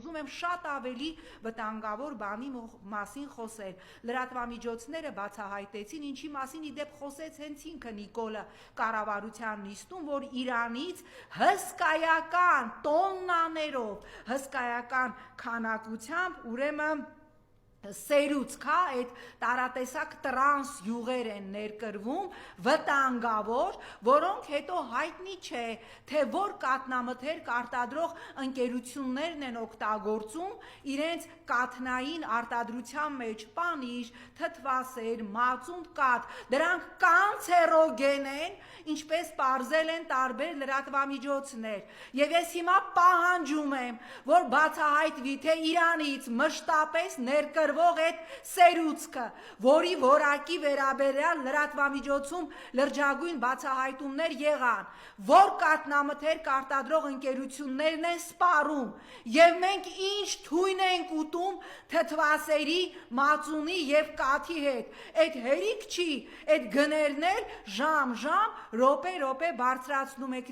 ուզում եմ շատ ավելի վտանգավոր բանի մասին խոսել։ Լրատվամիջոցները բացահայտեցին, ինչի մասին ի դեպ խոսեց հենց ինքը Նիկոլը կառավարության նիստում, որ Իրանից հսկայական տոննաներով, հսկայական քանակությամբ, ուրեմն սերուցք, այդ տարատեսակ տրանս յուղեր են ներկրվում, վտանգավոր, որոնք հետո հայտնի չէ, թե որ կաթնամթերք արտադրող ընկերություններն են օգտագործում իրենց կաթնային արտադրության մեջ պանիր, թթվասեր, մածունդ կաթ, դրանք կանցերոգեն են, ինչպես պարզել են տարբեր լրատվամիջոցներ։ Եվ ես հիմա պահանջում եմ, որ բացահայտվի, թե Իրանից մշտապես ներկրվող այդ սերուցքը, որի որակի վերաբերյալ լրատվամիջոցում լրջագույն բացահայտումներ եղան, որ կաթնամթերք արտադրող ընկերություններն են սպառում, եւ մենք ինչ թույն ենք ուտում թթվասերի, մածունի եւ կաթի հետ։ Այդ հերիք չի, այդ գներներ ժամ-ժամ, րոպե-րոպե բարձրացնում եք։